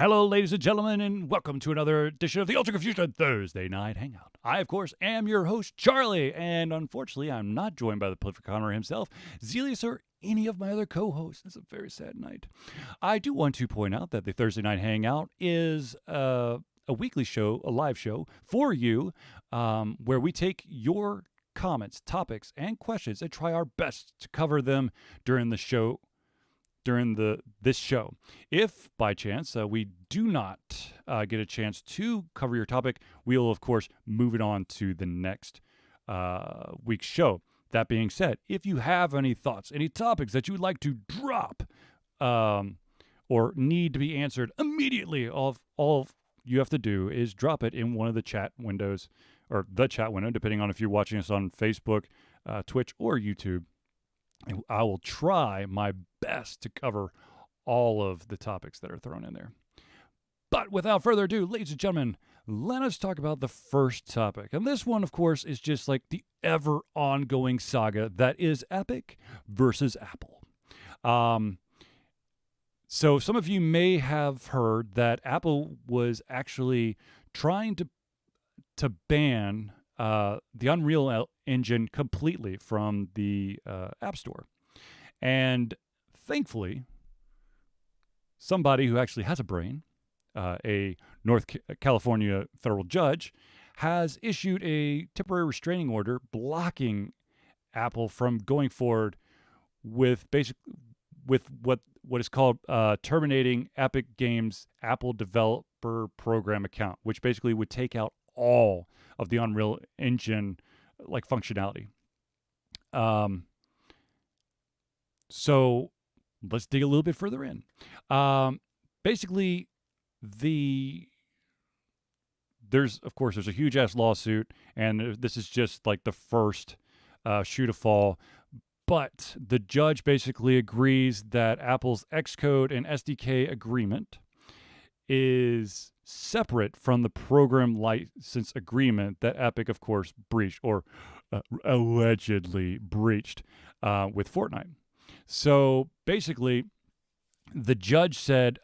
Hello, ladies and gentlemen, and welcome to another edition of the Ultra Confusion Thursday Night Hangout. I, of course, am your host, Charlie, and unfortunately, I'm not joined by the prolific Connor himself, Zealeus, or any of my other co-hosts. It's a very sad night. I do want to point out that the Thursday Night Hangout is a weekly show, a live show for you, where we take your comments, topics, and questions and try our best to cover them during the show. This show. If by chance we do not get a chance to cover your topic, we will of course move it on to the next week's show. That being said, if you have any thoughts, any topics that you would like to drop or need to be answered immediately, all you have to do is drop it in one of the chat windows, or the chat window, depending on if you're watching us on Facebook, Twitch, or YouTube. I will try my best to cover all of the topics that are thrown in there. But without further ado, ladies and gentlemen, let us talk about the first topic. And this one, of course, is just like the ever-ongoing saga that is Epic versus Apple. So some of you may have heard that Apple was actually trying to ban the Unreal Engine completely from the App Store. And thankfully, somebody who actually has a brain, a North California federal judge, has issued a temporary restraining order blocking Apple from going forward with what is called terminating Epic Games' Apple Developer Program account, which basically would take out all of the Unreal Engine like functionality. So let's dig a little bit further in. Basically, there's a huge ass lawsuit, and this is just like the first shoe to fall. But the judge basically agrees that Apple's Xcode and SDK agreement is separate from the program license agreement that Epic, of course, breached or allegedly breached with Fortnite. So basically, the judge said,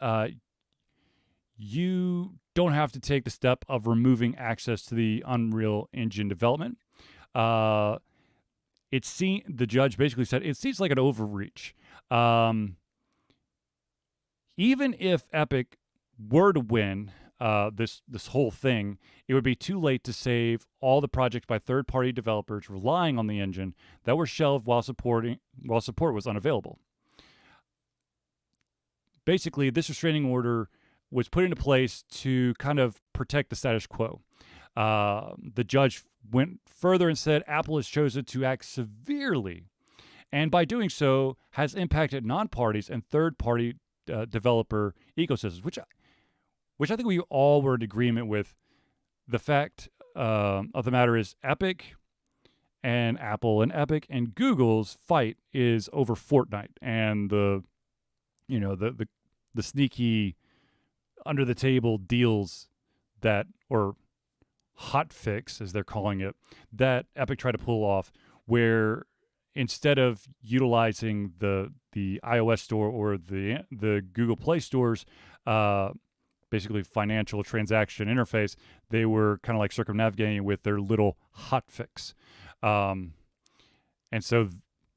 you don't have to take the step of removing access to the Unreal Engine development. The judge basically said it seems like an overreach. Even if Epic were to win this whole thing, it would be too late to save all the projects by third-party developers relying on the engine that were shelved while support was unavailable. Basically, this restraining order was put into place to kind of protect the status quo. The judge went further and said Apple has chosen to act severely, and by doing so has impacted non-parties and third-party developer ecosystems, which I think we all were in agreement with. The fact of the matter is Epic and Apple and Epic and Google's fight is over Fortnite and the sneaky under the table deals that, or hot fix as they're calling it, that Epic tried to pull off, where instead of utilizing the iOS store or the Google Play stores, basically financial transaction interface, they were kind of like circumnavigating with their little hotfix. And so,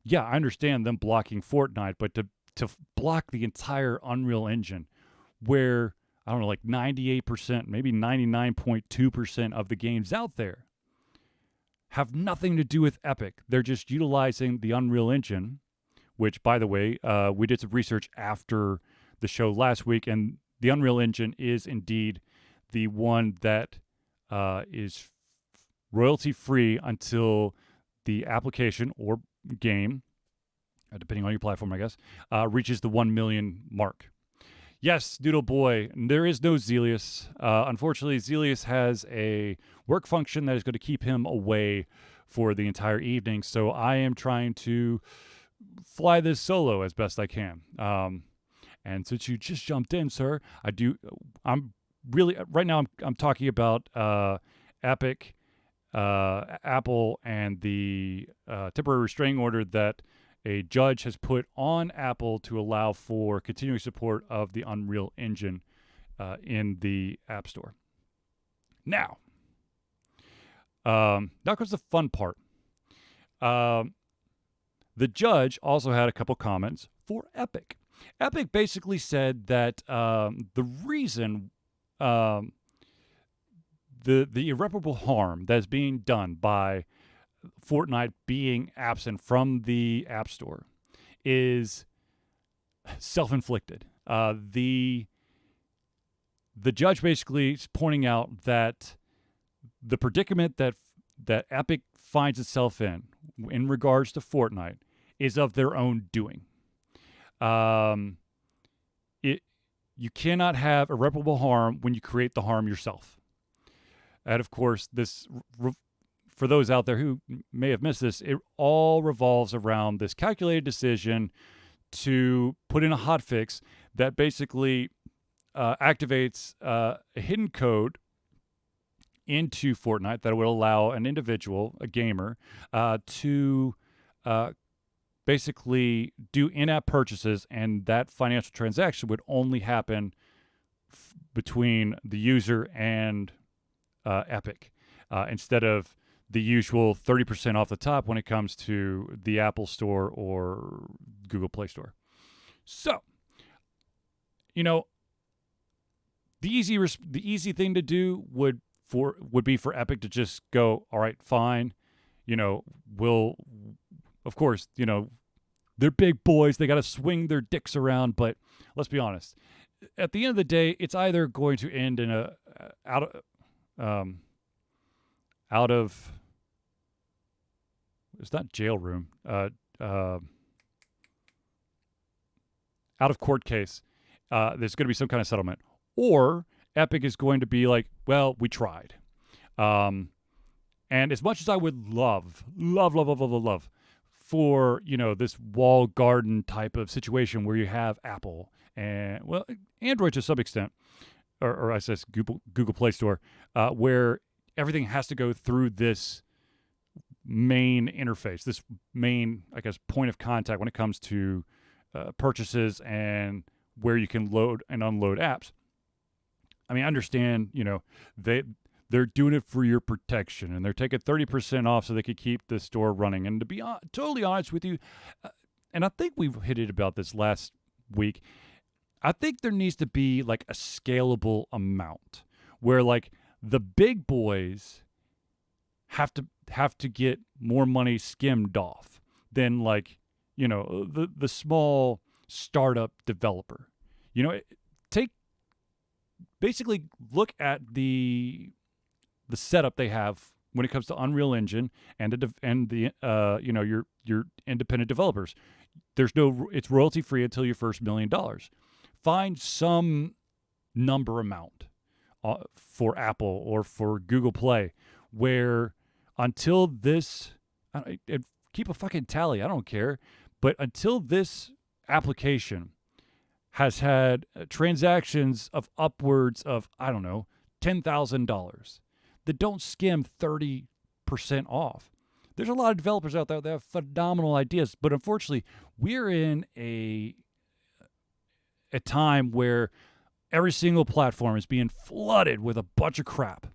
yeah, I understand them blocking Fortnite, but to block the entire Unreal Engine, where, I don't know, like 98%, maybe 99.2% of the games out there have nothing to do with Epic. They're just utilizing the Unreal Engine, which, by the way, we did some research after the show last week, and the Unreal Engine is indeed the one that is royalty-free until the application or game, depending on your platform, I guess, reaches the 1 million mark. Yes, Doodle Boy, there is no Zealeus. Unfortunately, Zealeus has a work function that is going to keep him away for the entire evening, so I am trying to fly this solo as best I can. And since you just jumped in, sir, I'm really, right now I'm talking about Epic, Apple, and the temporary restraining order that a judge has put on Apple to allow for continuing support of the Unreal Engine in the App Store. Now comes the fun part. The judge also had a couple comments for Epic. Epic basically said that the reason the irreparable harm that is being done by Fortnite being absent from the App Store is self-inflicted. The judge basically is pointing out that the predicament that Epic finds itself in regards to Fortnite is of their own doing. You cannot have irreparable harm when you create the harm yourself. And of course, this, for those out there who may have missed this, it all revolves around this calculated decision to put in a hotfix that basically activates a hidden code into Fortnite that would allow an individual, a gamer, to basically do in-app purchases, and that financial transaction would only happen between the user and Epic, instead of the usual 30% off the top when it comes to the Apple Store or Google Play Store. So, the easy thing to do would be for Epic to just go, all right, fine, we'll, of course, they're big boys, they got to swing their dicks around, but let's be honest, at the end of the day, it's either going to end in it's not jail room, out of court case. There's going to be some kind of settlement, or Epic is going to be like, well, we tried. And as much as I would love for, this walled garden type of situation where you have Apple and, well, Android to some extent, or I says Google Play Store, where everything has to go through this main interface, this main, I guess, point of contact when it comes to purchases and where you can load and unload apps. I mean, I understand, they're doing it for your protection, and they're taking 30% off so they could keep the store running. And to be totally honest with you, and I think we've hit it about this last week, I think there needs to be like a scalable amount where like the big boys have to get more money skimmed off than like, the small startup developer. Basically look at the setup they have when it comes to Unreal Engine and your independent developers. It's royalty free until your first $1 million. Find some number amount for Apple or for Google Play where until this, keep a fucking tally, I don't care, but until this application has had transactions of upwards of, I don't know, $10,000 that don't skim 30% off. There's a lot of developers out there that have phenomenal ideas, but unfortunately, we're in a time where every single platform is being flooded with a bunch of crap.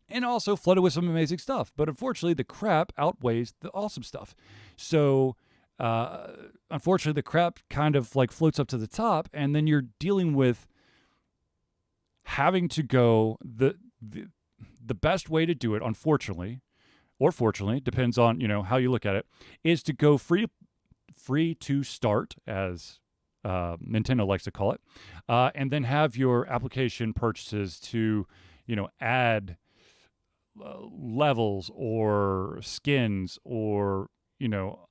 And also flooded with some amazing stuff. But unfortunately, the crap outweighs the awesome stuff. So, unfortunately, the crap kind of like floats up to the top, and then you're dealing with having to go the best way to do it, unfortunately, or fortunately, depends on how you look at it, is to go free to start, as Nintendo likes to call it, and then have your application purchases to add levels or skins or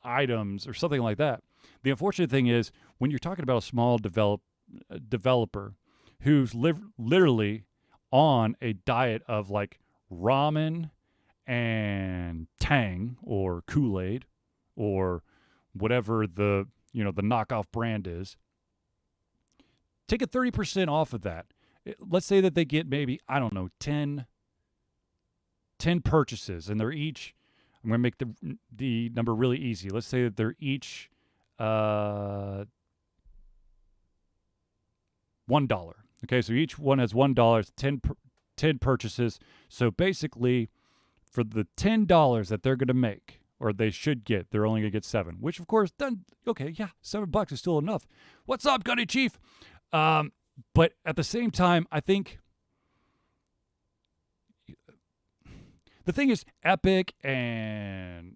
items or something like that. The unfortunate thing is when you're talking about a small developer who's literally on a diet of like ramen and Tang or Kool-Aid or whatever the knockoff brand is, take a 30% off of that. Let's say that they get maybe, I don't know, 10 purchases, and they're each, I'm going to make the number really easy. Let's say that they're each $1. Okay, so each one has $1, 10 purchases. So basically, for the $10 that they're going to make, or they should get, they're only going to get 7, which of course, then, okay, yeah, $7 is still enough. What's up, Gunny Chief? But at the same time, I think the thing is, Epic and,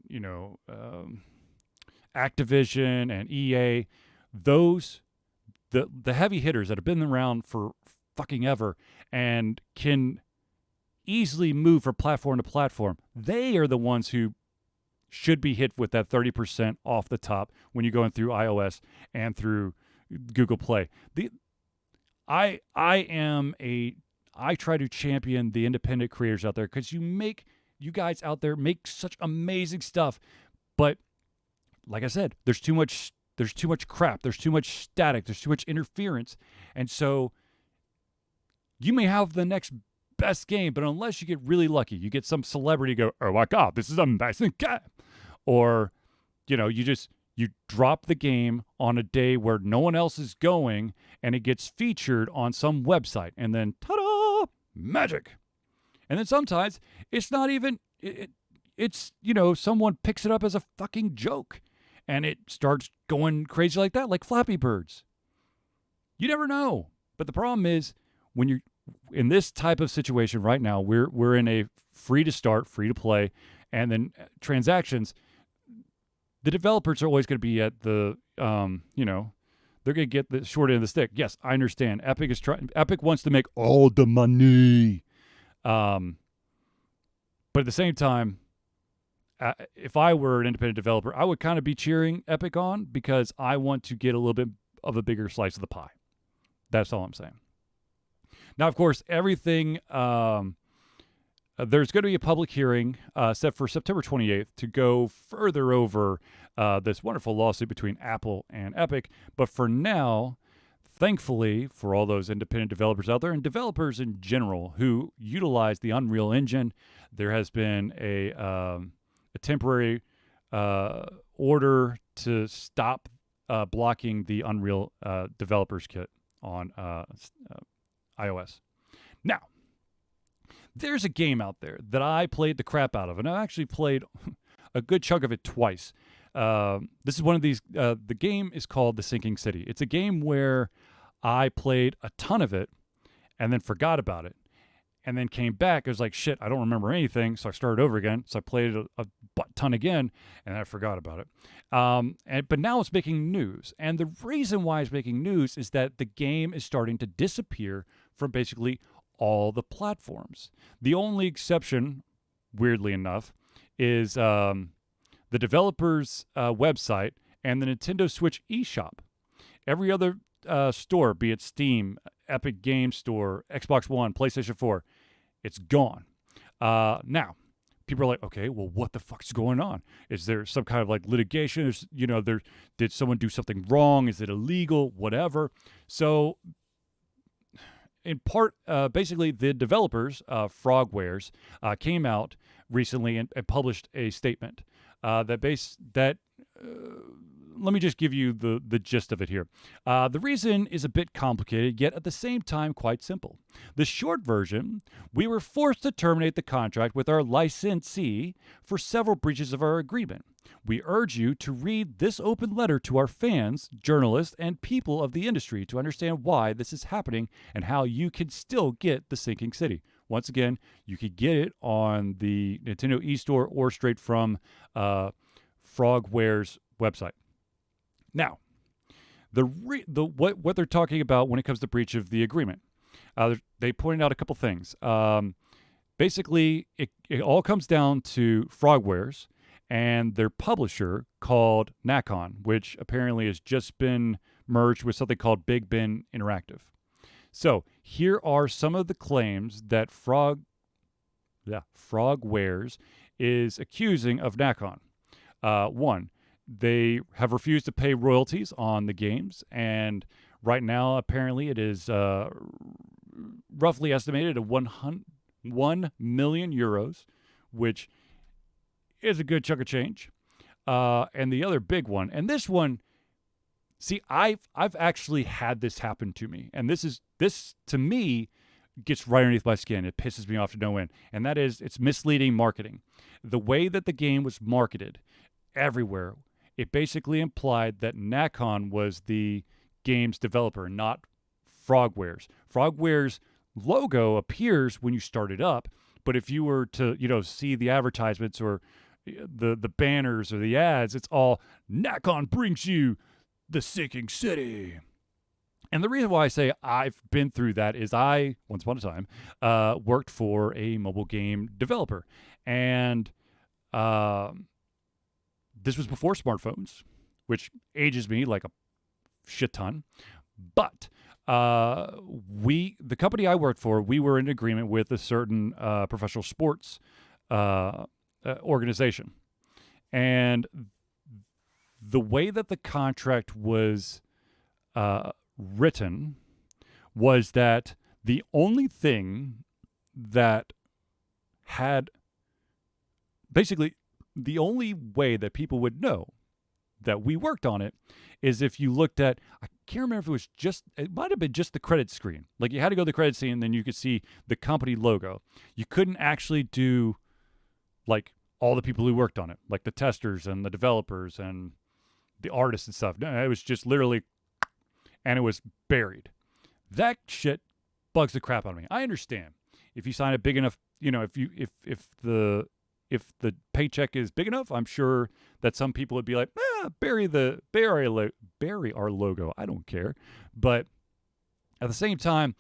Activision and EA, those, the heavy hitters that have been around for fucking ever and can easily move from platform to platform, they are the ones who should be hit with that 30% off the top when you're going through iOS and through Google Play. I try to champion the independent creators out there because you guys out there make such amazing stuff, but like I said, there's too much crap, there's too much static, there's too much interference, and so you may have the next best game, but unless you get really lucky, you get some celebrity go, oh my God, this is amazing game, or you drop the game on a day where no one else is going, and it gets featured on some website, and then ta-da, magic. And then sometimes it's not even, it's someone picks it up as a fucking joke, and it starts going crazy like that, like Flappy Birds. You never know. But the problem is, when you're in this type of situation right now, we're in a free to start, free to play, and then transactions. The developers are always going to be at the, they're going to get the short end of the stick. Yes, I understand. Epic wants to make all the money. But at the same time, if I were an independent developer, I would kind of be cheering Epic on because I want to get a little bit of a bigger slice of the pie. That's all I'm saying. Now, of course, everything, there's going to be a public hearing set for September 28th to go further over this wonderful lawsuit between Apple and Epic. But for now, thankfully, for all those independent developers out there and developers in general who utilize the Unreal Engine, there has been a temporary order to stop blocking the Unreal Developers Kit on iOS. Now, there's a game out there that I played the crap out of, and I actually played a good chunk of it twice. This is one of these, the game is called The Sinking City. It's a game where I played a ton of it and then forgot about it. And then came back, I was like, shit, I don't remember anything, so I started over again. So I played it a ton again, and I forgot about it. But now it's making news. And the reason why it's making news is that the game is starting to disappear from basically all the platforms. The only exception, weirdly enough, is the developer's website and the Nintendo Switch eShop. Every other store, be it Steam, Epic Games Store, Xbox One, PlayStation 4, it's gone. Now, people are like, okay, well, what the fuck's going on? Is there some kind of like litigation? Did someone do something wrong? Is it illegal? Whatever. So, in part, basically, the developers, Frogwares, came out recently and published a statement let me just give you the gist of it here. The reason is a bit complicated, yet at the same time quite simple. The short version, we were forced to terminate the contract with our licensee for several breaches of our agreement. We urge you to read this open letter to our fans, journalists, and people of the industry to understand why this is happening and how you can still get The Sinking City. Once again, you could get it on the Nintendo eStore or straight from Frogwares website. Now, what they're talking about when it comes to breach of the agreement, they pointed out a couple things. Basically, it all comes down to Frogwares and their publisher called Nacon, which apparently has just been merged with something called Big Ben Interactive. So here are some of the claims that Frogwares is accusing of Nacon. One, they have refused to pay royalties on the games, and right now, apparently, it is roughly estimated at 1 million euros, which is a good chunk of change. And the other big one, and this one, See, I've actually had this happen to me, and this to me gets right underneath my skin. It pisses me off to no end, and that is it's misleading marketing. The way that the game was marketed everywhere, it basically implied that Nacon was the game's developer, not Frogwares. Frogwares logo appears when you start it up, but if you were to, see the advertisements or the banners or the ads, it's all Nacon brings you the sinking city. And the reason why I say I've been through that is I, once upon a time, worked for a mobile game developer. And this was before smartphones, which ages me like a shit ton. But the company I worked for, we were in agreement with a certain professional sports organization. And the way that the contract was written was that the only thing that had basically the only way that people would know that we worked on it is if you looked at, I can't remember if it might have been just the credit screen. Like you had to go to the credit screen and then you could see the company logo. You couldn't actually do like all the people who worked on it, like the testers and the developers and the artists and stuff. No, it was just literally, and it was buried. That shit bugs the crap out of me. I understand if you sign a big enough, if the paycheck is big enough, I'm sure that some people would be like, bury our logo. I don't care. But at the same time,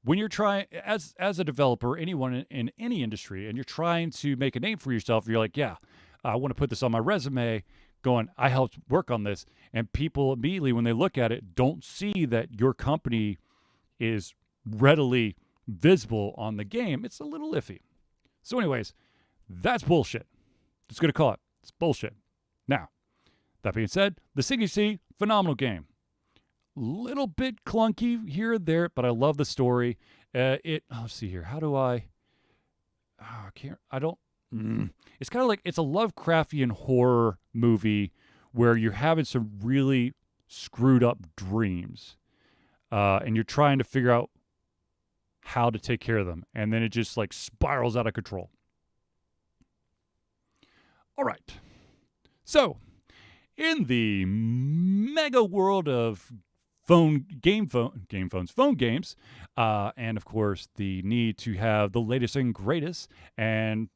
when you're trying, as a developer, anyone in any industry, and you're trying to make a name for yourself, you're like, yeah, I want to put this on my resume, going, I helped work on this. And people immediately, when they look at it, don't see that your company is readily visible on the game. It's a little iffy. So anyways, that's bullshit. Just going to call it. It's bullshit. Now, that being said, the CDC, phenomenal game. Little bit clunky here and there, but I love the story. Let's see here. How do I can't, I don't, it's kind of like, it's a Lovecraftian horror movie where you're having some really screwed up dreams. And you're trying to figure out how to take care of them. And then it just like spirals out of control. All right. So, in the mega world of phone games, and of course the need to have the latest and greatest, and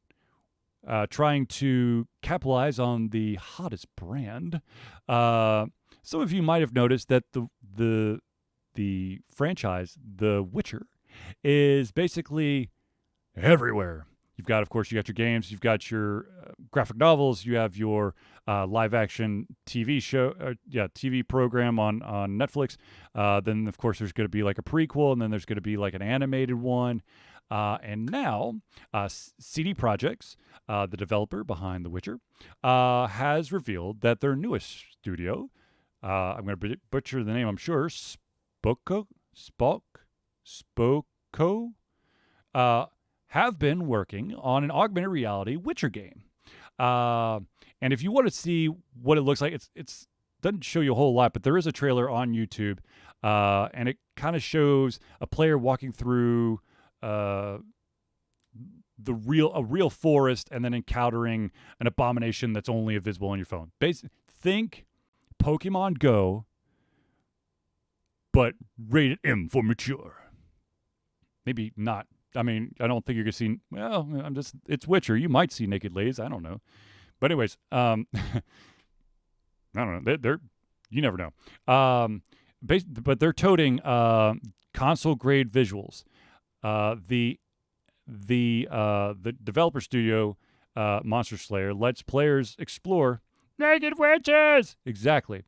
trying to capitalize on the hottest brand, some of you might have noticed that the franchise, The Witcher, is basically everywhere. You got your games, you've got your graphic novels, you have your live-action TV show, TV program on Netflix. Then, of course, there's going to be like a prequel, and then there's going to be like an animated one. And now, CD Projekt, the developer behind The Witcher, has revealed that their newest studio, I'm going to butcher the name, I'm sure, Spoko, have been working on an augmented reality Witcher game. And if you want to see what it looks like, it's doesn't show you a whole lot, but there is a trailer on YouTube, and it kind of shows a player walking through a real forest and then encountering an abomination that's only visible on your phone. Think Pokemon Go, but rated M for mature. Maybe not. I mean, I don't think you're going to see, it's Witcher. You might see naked ladies. I don't know. But anyways, I don't know. You never know. But they're toting console grade visuals. The developer studio, Monster Slayer, lets players explore naked witches. Exactly.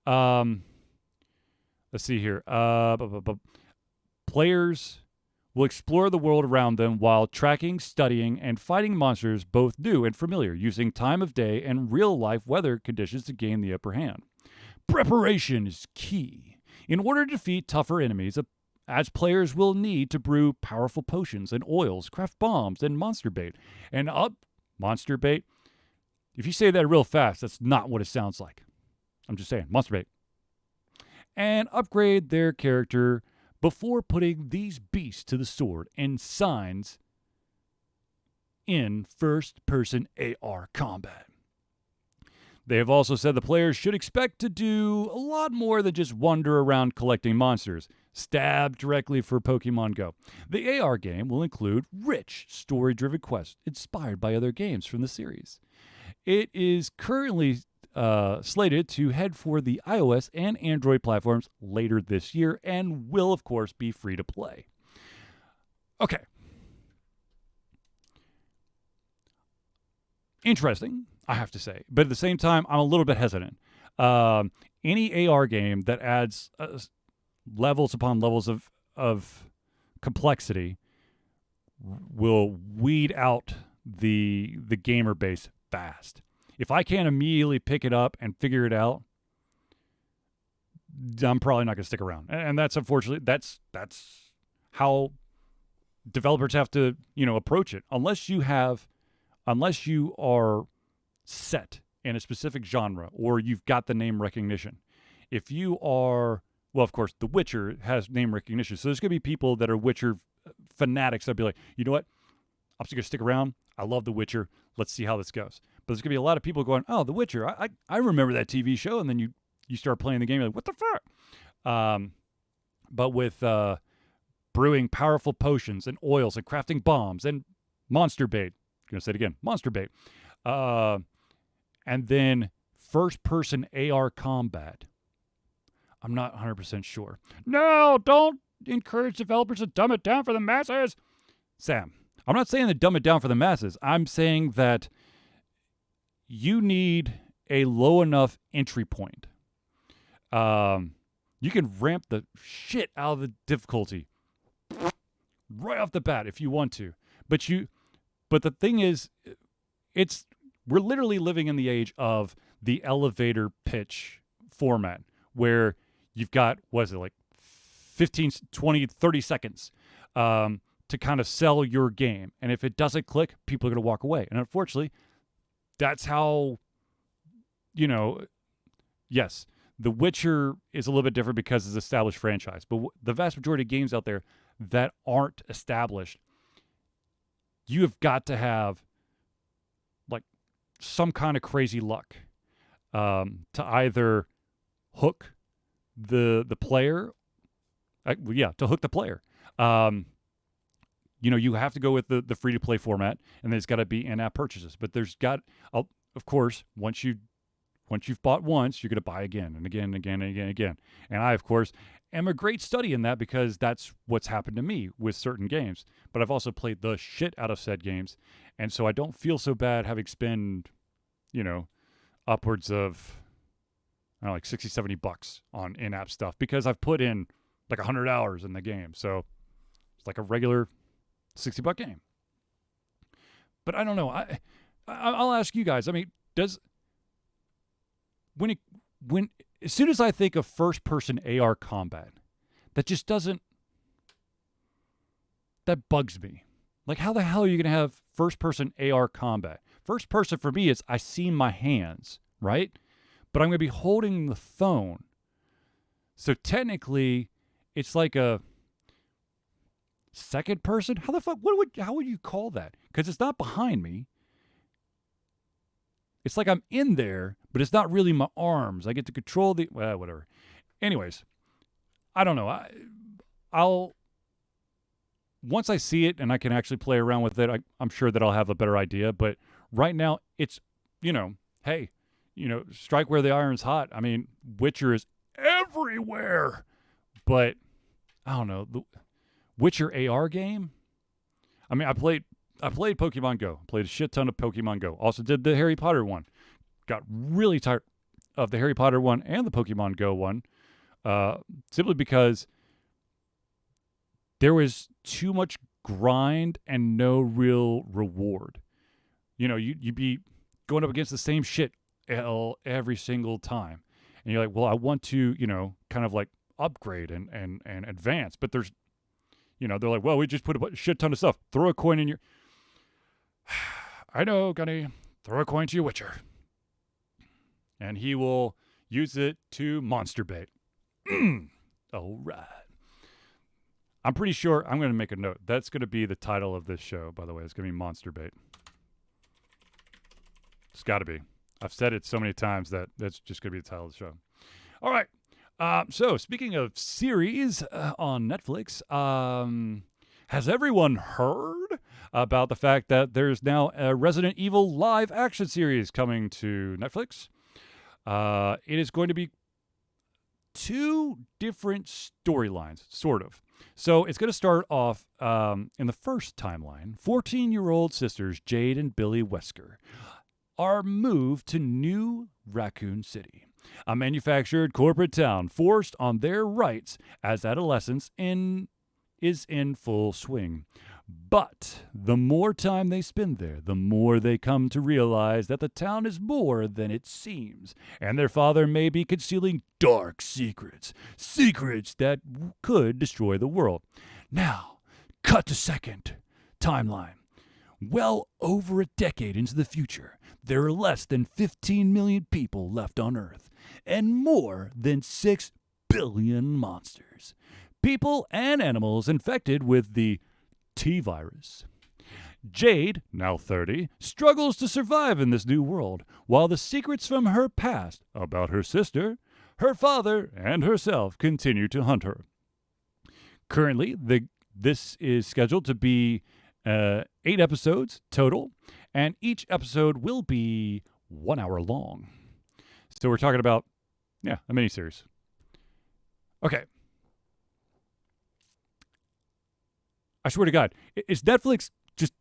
Let's see here. Players will explore the world around them while tracking, studying, and fighting monsters both new and familiar, using time of day and real-life weather conditions to gain the upper hand. Preparation is key. In order to defeat tougher enemies, as players will need to brew powerful potions and oils, craft bombs, and monster bait. Monster bait? If you say that real fast, that's not what it sounds like. I'm just saying, monster bait. and upgrade their character before putting these beasts to the sword and signs in first-person AR combat. They have also said the players should expect to do a lot more than just wander around collecting monsters, stabbed directly for Pokemon Go. The AR game will include rich, story-driven quests inspired by other games from the series. It is currently slated to head for the iOS and Android platforms later this year and will, of course, be free to play. Okay. Interesting, I have to say. But at the same time, I'm a little bit hesitant. Any AR game that adds levels upon levels of complexity will weed out the gamer base fast. If I can't immediately pick it up and figure it out, I'm probably not going to stick around. And that's unfortunately, that's how developers have to, approach it. Unless you are set in a specific genre or you've got the name recognition. If you are, well, of course, The Witcher has name recognition. So there's going to be people that are Witcher fanatics that'll be like, you know what? I'm just going to stick around. I love The Witcher. Let's see how this goes. But there's going to be a lot of people going, oh, The Witcher. I remember that TV show. And then you start playing the game. You're like, what the fuck? But with brewing powerful potions and oils and crafting bombs and monster bait. I'm going to say it again. Monster bait. And then first-person AR combat. I'm not 100% sure. No, don't encourage developers to dumb it down for the masses. Sam, I'm not saying to dumb it down for the masses. I'm saying that you need a low enough entry point. You can ramp the shit out of the difficulty right off the bat if you want to. But the thing is, we're literally living in the age of the elevator pitch format where you've got, 15, 20, 30 seconds to kind of sell your game. And if it doesn't click, people are going to walk away. And unfortunately, that's how, yes, The Witcher is a little bit different because it's an established franchise. But the vast majority of games out there that aren't established, you have got to have some kind of crazy luck to either hook the player. To hook the player. You have to go with the free-to-play format, and then it's got to be in-app purchases. But of course, once you've bought once, you're going to buy again and again and again and again and again. And I, of course, am a great study in that because that's what's happened to me with certain games. But I've also played the shit out of said games. And so I don't feel so bad having spent, upwards of, like $60, $70 on in-app stuff because I've put in like 100 hours in the game. So it's like a regular $60 game. But I don't know. I'll ask you guys. I mean, as soon as I think of first-person AR combat, that bugs me. Like, how the hell are you going to have first-person AR combat? First person for me is I see my hands, right? But I'm going to be holding the phone. So technically, it's like a second person? How the fuck? How would you call that? Because it's not behind me. It's like I'm in there, but it's not really my arms. I get to control whatever. Anyways, I don't know. I'll once I see it and I can actually play around with it, I'm sure that I'll have a better idea. But right now, it's, hey, strike where the iron's hot. I mean, Witcher is everywhere. But, I don't know, the Witcher AR game? I mean, I played Pokemon Go. Played a shit ton of Pokemon Go. Also did the Harry Potter one. Got really tired of the Harry Potter one and the Pokemon Go one. Simply because there was too much grind and no real reward. You'd be going up against the same shit every single time. And you're like, well, I want to, kind of like upgrade and advance. But there's, they're like, well, we just put a shit ton of stuff. Throw a coin in your... I know, Gunny. Throw a coin to your Witcher. And he will use it to monster bait. All right. I'm pretty sure I'm going to make a note. That's going to be the title of this show, by the way. It's going to be Monster Bait. It's got to be. I've said it so many times that that's just going to be the title of the show. All right. So speaking of series on Netflix, has everyone heard about the fact that there's now a Resident Evil live action series coming to Netflix? It is going to be 2 different storylines, sort of. So it's going to start off in the first timeline. 14-year-old sisters Jade and Billy Wesker are moved to New Raccoon City, a manufactured corporate town forced on their rights as adolescence is in full swing. But the more time they spend there, the more they come to realize that the town is more than it seems, and their father may be concealing dark secrets that could destroy the world. Now, cut to second timeline. Well over a decade into the future, there are less than 15 million people left on Earth, and more than 6 billion monsters. People and animals infected with the T-virus. Jade, now 30, struggles to survive in this new world, while the secrets from her past about her sister, her father, and herself continue to hunt her. Currently, this is scheduled to be 8 episodes total, and each episode will be 1 hour long. So we're talking about, a miniseries. Okay. I swear to God, is Netflix just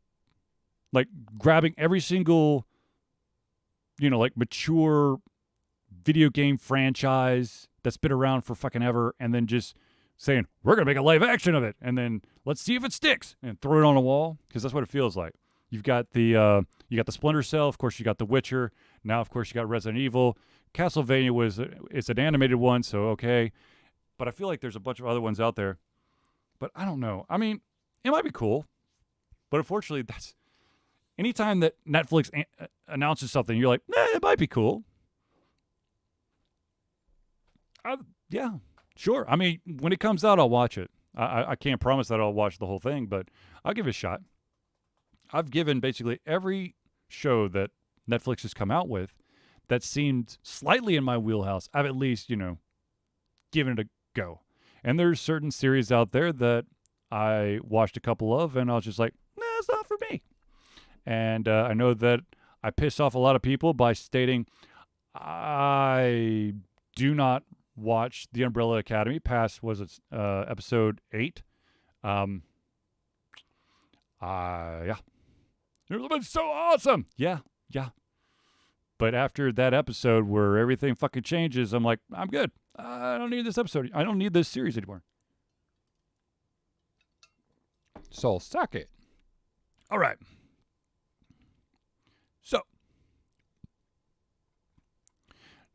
like grabbing every single, mature video game franchise that's been around for fucking ever and then just saying, we're going to make a live action of it and then let's see if it sticks and throw it on a wall? Because that's what it feels like. You've got the Splinter Cell, of course you got The Witcher, now of course you got Resident Evil. Castlevania it's an animated one, so okay. But I feel like there's a bunch of other ones out there. But I don't know. I mean, it might be cool, but unfortunately, that's anytime that Netflix announces something, you're like, it might be cool. Yeah, sure. I mean, when it comes out, I'll watch it. I can't promise that I'll watch the whole thing, but I'll give it a shot. I've given basically every show that Netflix has come out with that seemed slightly in my wheelhouse. I've at least, given it a go. And there's certain series out there that I watched a couple of, and I was just like, it's not for me. And I know that I piss off a lot of people by stating I do not watch The Umbrella Academy past, episode 8. Yeah. It would have been so awesome. Yeah. But after that episode where everything fucking changes, I'm like, I'm good. I don't need this episode. I don't need this series anymore. So suck it. All right. So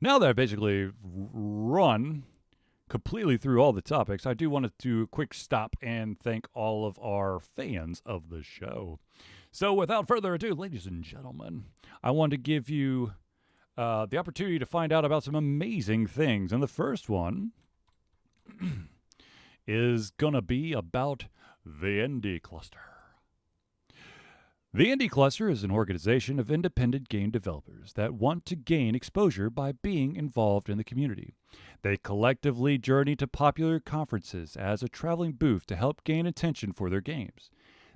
now that I've basically run completely through all the topics, I do want to do a quick stop and thank all of our fans of the show. So without further ado, ladies and gentlemen, I want to give you the opportunity to find out about some amazing things. And the first one is going to be about the Indie Cluster. The Indie Cluster is an organization of independent game developers that want to gain exposure by being involved in the community. They collectively journey to popular conferences as a traveling booth to help gain attention for their games.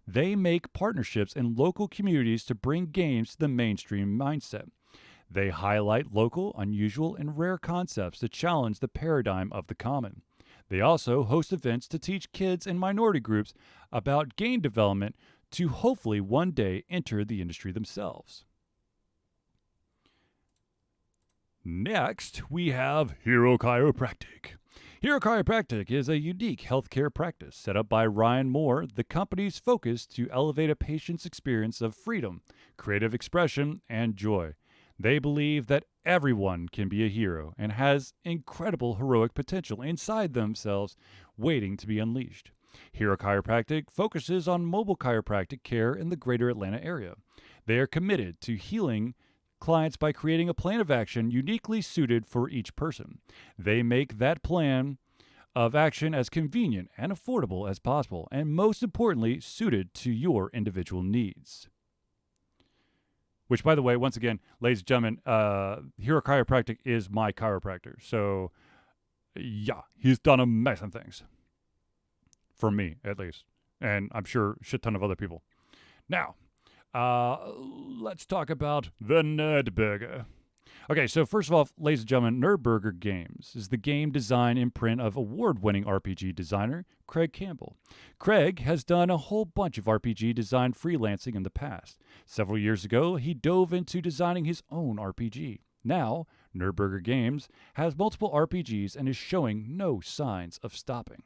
They make partnerships in local communities to bring games to the mainstream mindset. They highlight local, unusual, and rare concepts to challenge the paradigm of the common. They also host events to teach kids and minority groups about game development to hopefully one day enter the industry themselves. Next, we have Hero Chiropractic. Hero Chiropractic is a unique healthcare practice set up by Ryan Moore, the company's focus to elevate a patient's experience of freedom, creative expression, and joy. They believe that everyone can be a hero and has incredible heroic potential inside themselves waiting to be unleashed. Hero Chiropractic focuses on mobile chiropractic care in the greater Atlanta area. They are committed to healing clients by creating a plan of action uniquely suited for each person. They make that plan of action as convenient and affordable as possible, and most importantly, suited to your individual needs. Which, by the way, once again, ladies and gentlemen, Hero Chiropractic is my chiropractor. So, yeah, he's done amazing things. For me, at least. And I'm sure a shit ton of other people. Now, let's talk about the Nurburger. Okay, so first of all, ladies and gentlemen, Nurburger Games is the game design imprint of award-winning RPG designer Craig Campbell. Craig has done a whole bunch of RPG design freelancing in the past. Several years ago, he dove into designing his own RPG. Now, Nurburger Games has multiple RPGs and is showing no signs of stopping.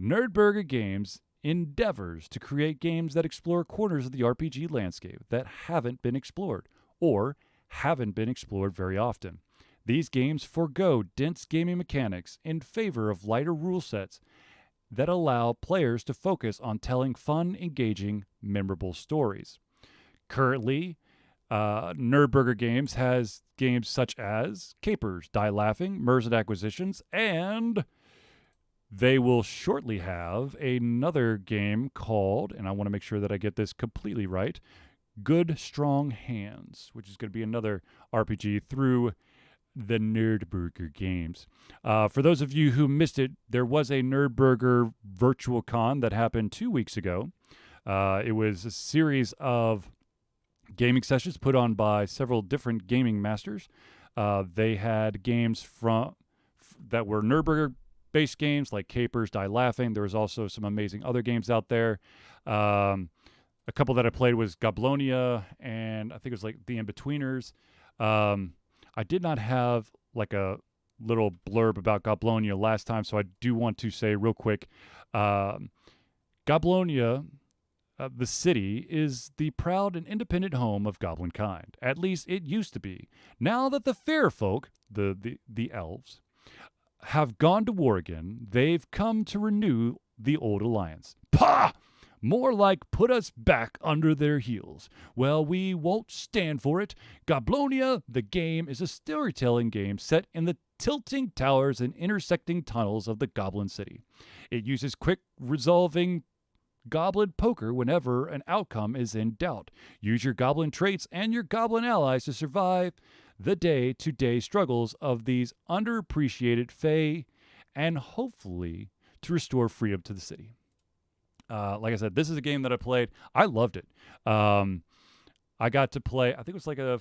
Nurburger Games endeavors to create games that explore corners of the RPG landscape that haven't been explored, or haven't been explored very often. These games forego dense gaming mechanics in favor of lighter rule sets that allow players to focus on telling fun, engaging, memorable stories. Currently, Nurburger Games has games such as Capers, Die Laughing, Merchant Acquisitions, and they will shortly have another game called, and I want to make sure that I get this completely right, Good Strong Hands, which is going to be another RPG through the Nurburger Games. For those of you who missed it, there was a Nurburger Virtual Con that happened 2 weeks ago. It was a series of gaming sessions put on by several different gaming masters. They had games that were Nurburger-based games like Capers, Die Laughing. There was also some amazing other games out there. A couple that I played was Goblonia, and I think it was like The In-Betweeners. I did not have like a little blurb about Goblonia last time, so I do want to say real quick, Goblonia, the city, is the proud and independent home of goblin kind. At least it used to be. Now that the fair folk, the elves, have gone to war again, they've come to renew the old alliance. Pah! More like put us back under their heels. Well, we won't stand for it. Goblonia, the game, is a storytelling game set in the tilting towers and intersecting tunnels of the Goblin City. It uses quick resolving goblin poker whenever an outcome is in doubt. Use your goblin traits and your goblin allies to survive the day-to-day struggles of these underappreciated fae and hopefully to restore freedom to the city. Like I said, this is a game that I played. I loved it. I got to play, I think it was like a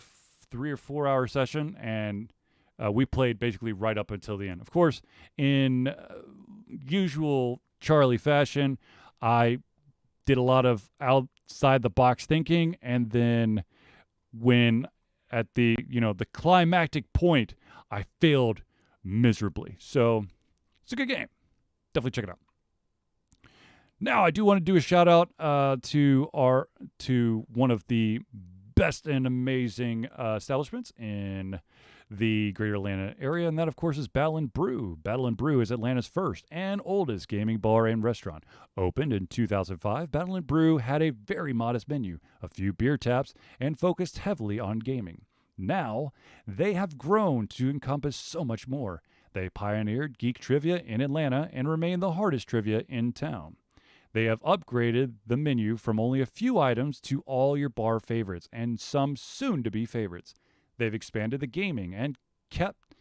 3 or 4 hour session, and we played basically right up until the end. Of course, in usual Charlie fashion, I did a lot of outside the box thinking, and then when at the climactic point, I failed miserably. So it's a good game. Definitely check it out. Now, I do want to do a shout out to one of the best and amazing establishments in the greater Atlanta area, and that, of course, is Battle and Brew. Battle and Brew is Atlanta's first and oldest gaming bar and restaurant. Opened in 2005, Battle and Brew had a very modest menu, a few beer taps, and focused heavily on gaming. Now, they have grown to encompass so much more. They pioneered geek trivia in Atlanta and remain the hardest trivia in town. They have upgraded the menu from only a few items to all your bar favorites and some soon-to-be favorites. They've expanded the gaming and kept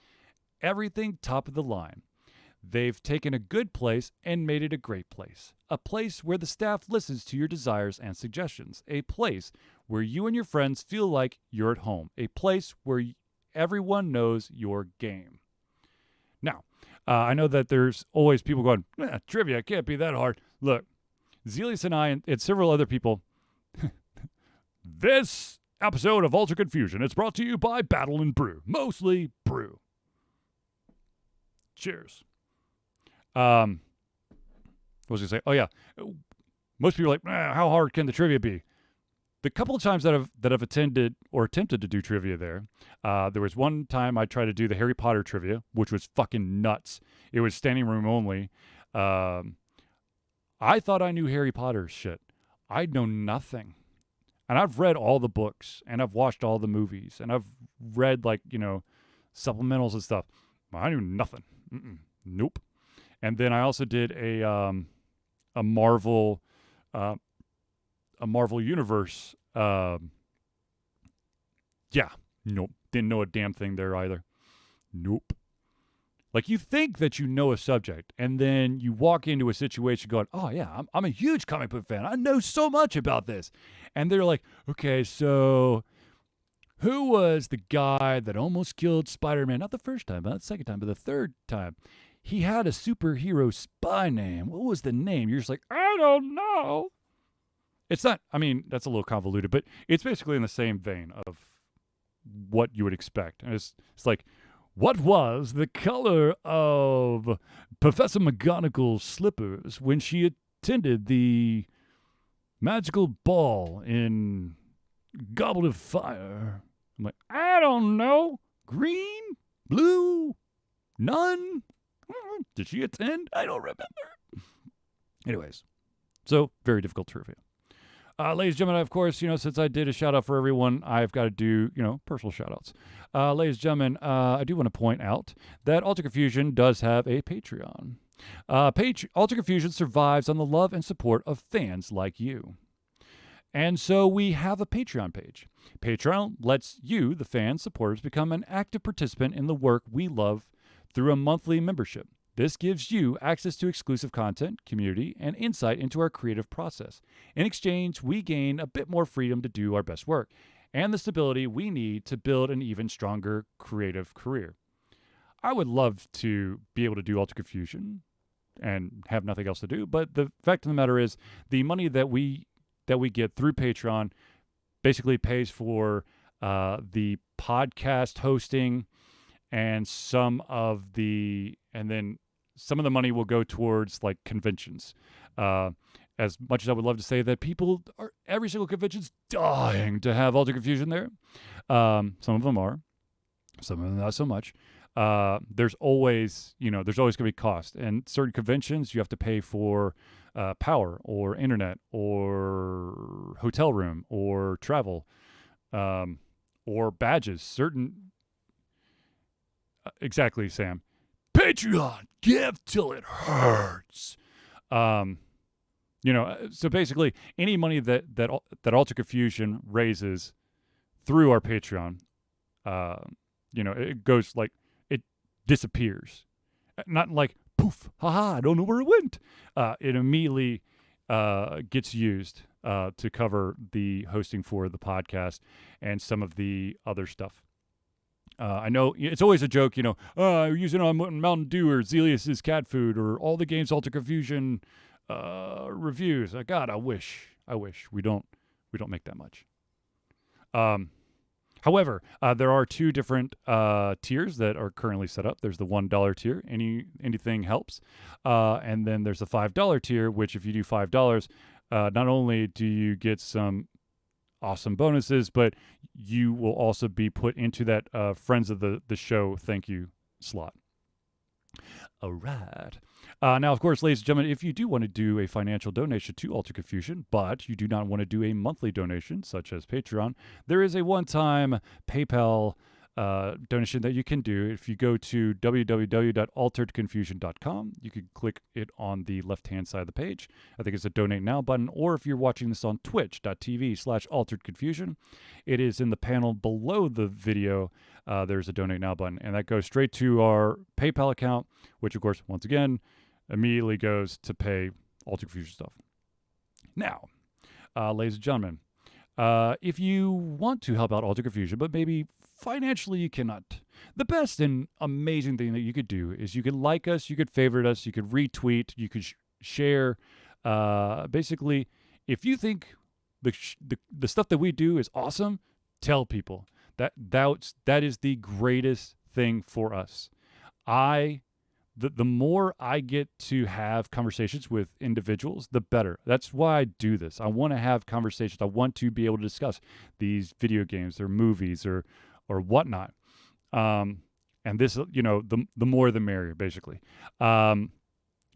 everything top of the line. They've taken a good place and made it a great place. A place where the staff listens to your desires and suggestions. A place where you and your friends feel like you're at home. A place where everyone knows your game. Now, I know that there's always people going, trivia can't be that hard. Look, Zealeus and I and several other people, this episode of Altered Confusion is brought to you by Battle and Brew. Mostly brew. Cheers. What was I going to say? Oh, yeah. Most people are like, how hard can the trivia be? The couple of times that I've attended or attempted to do trivia there was one time I tried to do the Harry Potter trivia, which was fucking nuts. It was standing room only. I thought I knew Harry Potter shit. I know nothing. And I've read all the books, and I've watched all the movies, and I've read, supplementals and stuff. I knew nothing. Nope. And then I also did a Marvel Universe. Nope, didn't know a damn thing there either. Nope. Like, you think that you know a subject, and then you walk into a situation going, oh, yeah, I'm a huge comic book fan. I know so much about this. And they're like, okay, so who was the guy that almost killed Spider-Man? Not the first time, not the second time, but the third time. He had a superhero spy name. What was the name? You're just like, I don't know. It's not, I mean, that's a little convoluted, but it's basically in the same vein of what you would expect. And it's like, what was the color of Professor McGonagall's slippers when she attended the magical ball in Goblet of Fire? I'm like, I don't know. Green? Blue? None? Did she attend? I don't remember. Anyways, so very difficult trivia. Ladies and gentlemen, of course, since I did a shout out for everyone, I've got to do, personal shout outs. Ladies and gentlemen, I do want to point out that Altered Confusion does have a Patreon. Altered Confusion survives on the love and support of fans like you. And so we have a Patreon page. Patreon lets you, the fans, supporters, become an active participant in the work we love through a monthly membership. This gives you access to exclusive content, community, and insight into our creative process. In exchange, we gain a bit more freedom to do our best work and the stability we need to build an even stronger creative career. I would love to be able to do Altered Confusion and have nothing else to do, but the fact of the matter is the money that we get through Patreon basically pays for the podcast hosting and some of the money will go towards like conventions. As much as I would love to say that every single convention's dying to have Altered Confusion there. Some of them are, some of them not so much. There's always going to be cost. And certain conventions, you have to pay for power or internet or hotel room or travel or badges. Exactly, Sam. Patreon, give till it hurts. So basically, any money that Altered Confusion raises through our Patreon, it goes like, it disappears. Not like, poof, haha, I don't know where it went. It immediately gets used to cover the hosting for the podcast and some of the other stuff. I know it's always a joke, using on Mountain Dew or Zealeus' cat food or all the games Altered Confusion reviews. God, I wish we don't make that much. However, there are two different tiers that are currently set up. There's the $1 tier, anything helps, and then there's the $5 tier, which if you do $5, not only do you get some awesome bonuses, but you will also be put into that friends of the show thank you slot. All right. Now, of course, ladies and gentlemen, if you do want to do a financial donation to Altered Confusion, but you do not want to do a monthly donation, such as Patreon, there is a one-time PayPal donation that you can do. If you go to www.AlteredConfusion.com, you can click it on the left-hand side of the page. I think it's a Donate Now button, or if you're watching this on twitch.tv/AlteredConfusion, it is in the panel below the video. There's a Donate Now button, and that goes straight to our PayPal account, which, of course, once again, immediately goes to pay Altered Confusion stuff. Now, ladies and gentlemen, if you want to help out Altered Confusion, but maybe financially you cannot, the best and amazing thing that you could do is you could like us, you could favorite us, you could retweet, you could share. Basically, if you think the stuff that we do is awesome, tell people. That is the greatest thing for us. The more I get to have conversations with individuals, the better. That's why I do this. I want to have conversations. I want to be able to discuss these video games or movies or whatnot. And this, the more the merrier, basically. Now,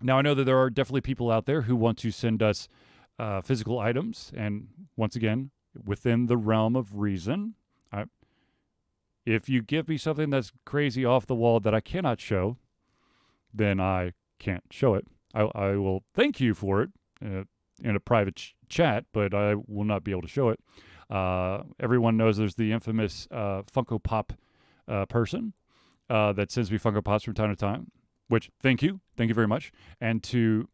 I know that there are definitely people out there who want to send us physical items. And once again, within the realm of reason, if you give me something that's crazy off the wall that I cannot show, then I can't show it. I will thank you for it in a private chat, but I will not be able to show it. Everyone knows there's the infamous Funko Pop person that sends me Funko Pops from time to time, which thank you very much. And to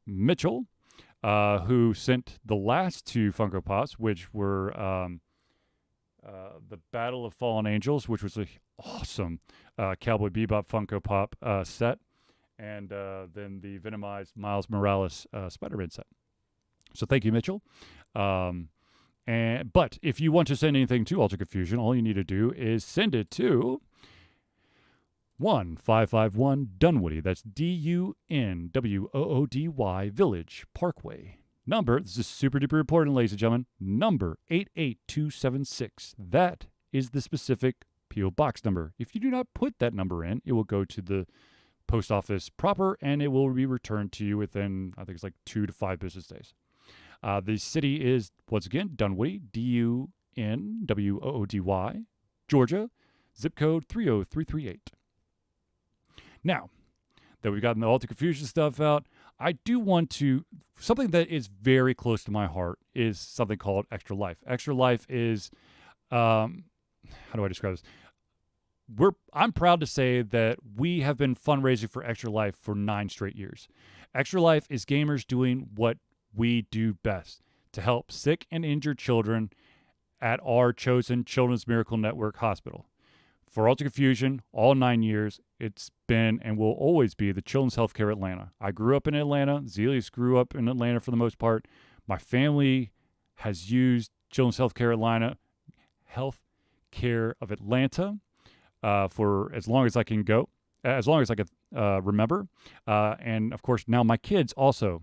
Mitchell, who sent the last 2 Funko Pops, which were the Battle of Fallen Angels, which was an awesome Cowboy Bebop Funko Pop set, and then the Venomized Miles Morales Spider-Man set. So thank you, Mitchell. But if you want to send anything to Altered Confusion, all you need to do is send it to 1551 Dunwoody. That's DUNWOODY Village Parkway. Number, this is super duper important, ladies and gentlemen, number 88276. That is the specific P.O. Box number. If you do not put that number in, it will go to the post office proper, and it will be returned to you within, I think it's like 2 to 5 business days. The city is, once again, Dunwoody, DUNWOODY, Georgia, zip code 30338. Now that we've gotten the Altered Confusion stuff out, I do want to, something that is very close to my heart is something called Extra Life. Extra Life is, how do I describe this? I'm proud to say that we have been fundraising for Extra Life for 9 straight years. Extra Life is gamers doing what we do best, to help sick and injured children at our chosen Children's Miracle Network hospital. For Altered Confusion, all 9 years, it's been and will always be the Children's Healthcare Atlanta. I grew up in Atlanta. Zealeus grew up in Atlanta for the most part. My family has used Children's Healthcare of Atlanta for as long as I can go, as long as I can remember. And of course, now my kids also,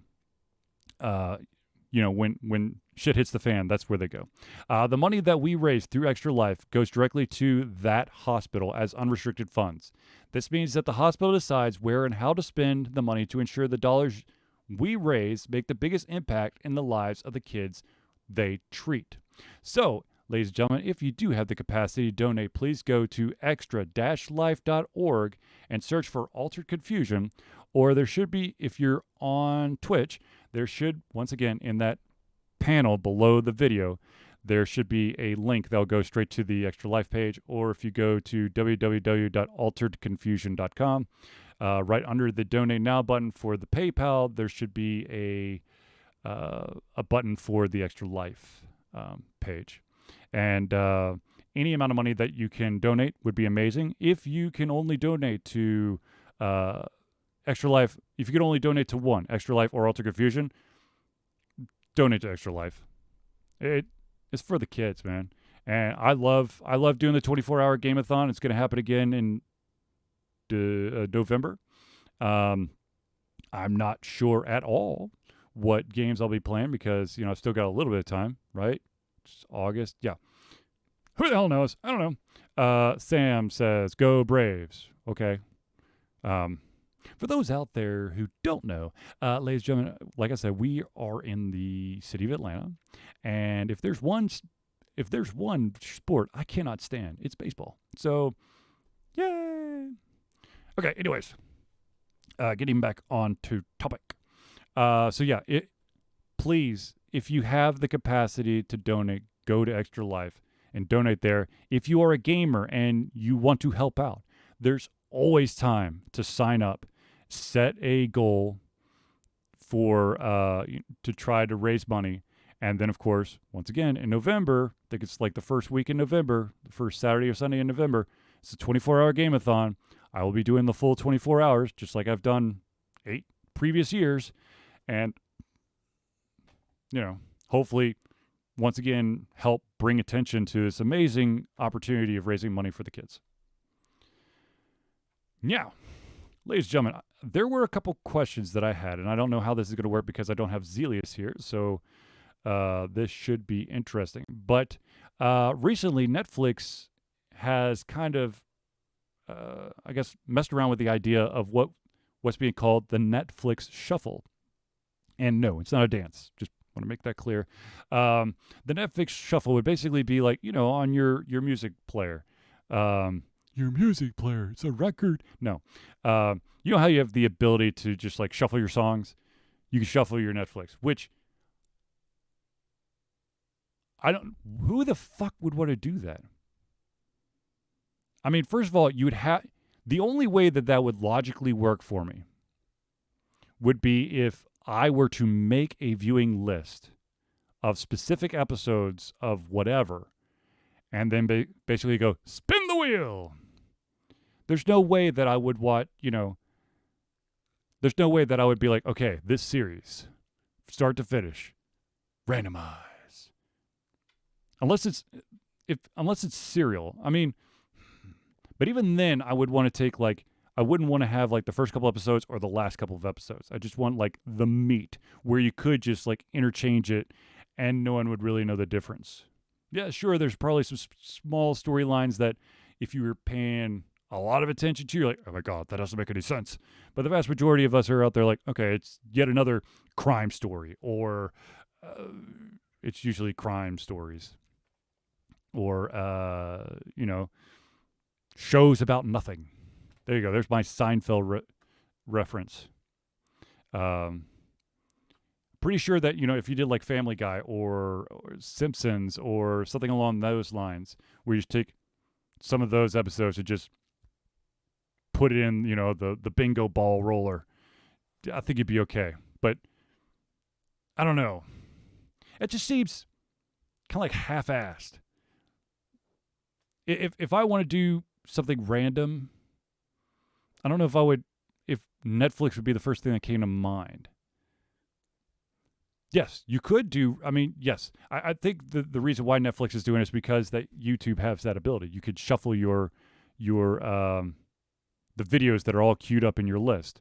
when shit hits the fan, that's where they go. The money that we raise through Extra Life goes directly to that hospital as unrestricted funds. This means that the hospital decides where and how to spend the money to ensure the dollars we raise make the biggest impact in the lives of the kids they treat. So, ladies and gentlemen, if you do have the capacity to donate, please go to extra-life.org and search for Altered Confusion, or there should be, if you're on Twitch, there should, once again, in that panel below the video, there should be a link that will go straight to the Extra Life page, or if you go to www.alteredconfusion.com, right under the Donate Now button for the PayPal, there should be a button for the Extra Life page. And any amount of money that you can donate would be amazing. If you can only donate to Extra Life, if you can only donate to one, Extra Life or Altered Confusion, donate to Extra Life. It's for the kids, man. And I love doing the 24-hour game-a-thon. It's going to happen again in November. I'm not sure at all what games I'll be playing because, I've still got a little bit of time, right? It's August. Yeah. Who the hell knows? I don't know. Sam says, go Braves. Okay. For those out there who don't know, ladies and gentlemen, like I said, we are in the city of Atlanta, and if there's one sport I cannot stand, it's baseball. So, yay! Okay. Anyways, getting back on to topic. Please, if you have the capacity to donate, go to Extra Life and donate there. If you are a gamer and you want to help out, there's always time to sign up. Set a goal for to try to raise money. And then, of course, once again, in November, I think it's like the first week in November, the first Saturday or Sunday in November, it's a 24-hour game-a-thon. I will be doing the full 24 hours, just like I've done 8 previous years. And, hopefully, once again, help bring attention to this amazing opportunity of raising money for the kids. Now, ladies and gentlemen, there were a couple questions that I had, and I don't know how this is going to work because I don't have Zealeus here, so this should be interesting. But recently, Netflix has kind of, messed around with the idea of what's being called the Netflix Shuffle. And no, it's not a dance. Just want to make that clear. The Netflix Shuffle would basically be like, on your music player. your music player. It's a record. No. You know how you have the ability to just like shuffle your songs? You can shuffle your Netflix, which who the fuck would want to do that? I mean, first of all, the only way that would logically work for me would be if I were to make a viewing list of specific episodes of whatever, and then basically go, spin the wheel. There's no way that I would there's no way that I would be like, okay, this series, start to finish, randomize. Unless it's serial. I mean, but even then, I would want to take I wouldn't want to have like the first couple episodes or the last couple of episodes. I just want like the meat where you could just like interchange it and no one would really know the difference. Yeah, sure, there's probably some small storylines that if you were paying a lot of attention to, you're like, oh my God, that doesn't make any sense. But the vast majority of us are out there like, okay, it's yet another crime story, or it's usually crime stories, or, shows about nothing. There you go. There's my Seinfeld reference. Pretty sure that, if you did like Family Guy or Simpsons or something along those lines, where you just take some of those episodes and just put it in, the bingo ball roller, I think you'd be okay. But I don't know. It just seems kind of like half-assed. If I want to do something random, I don't know if Netflix would be the first thing that came to mind. Yes, you could do, yes. I think the reason why Netflix is doing it is because that YouTube has that ability. You could shuffle the videos that are all queued up in your list,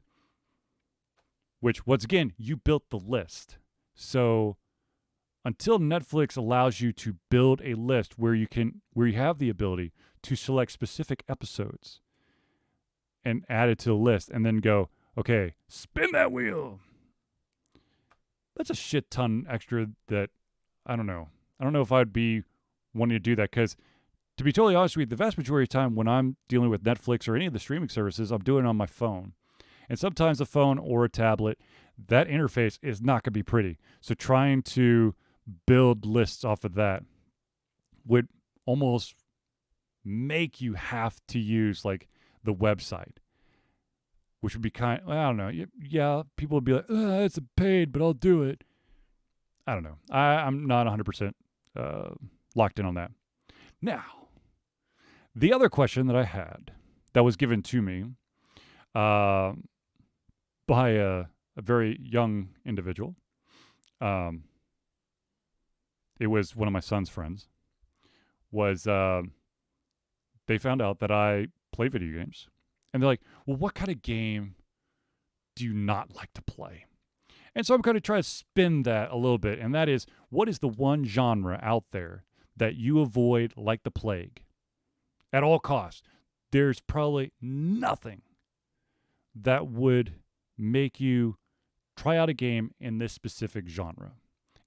which, once again, you built the list. So until Netflix allows you to build a list where you have the ability to select specific episodes and add it to the list and then go, okay, spin that wheel. That's a shit ton extra that I don't know. I don't know if I'd be wanting to do that, because to be totally honest with you, the vast majority of the time when I'm dealing with Netflix or any of the streaming services, I'm doing it on my phone. And sometimes a phone or a tablet, that interface is not going to be pretty. So trying to build lists off of that would almost make you have to use like the website, which would be I don't know. Yeah, people would be like, it's paid, but I'll do it. I don't know. I'm not 100% locked in on that. Now, the other question that I had that was given to me by a very young individual, it was one of my son's friends, was they found out that I play video games. And they're like, well, what kind of game do you not like to play? And so I'm going to try to spin that a little bit. And that is, what is the one genre out there that you avoid like the plague at all costs? There's probably nothing that would make you try out a game in this specific genre.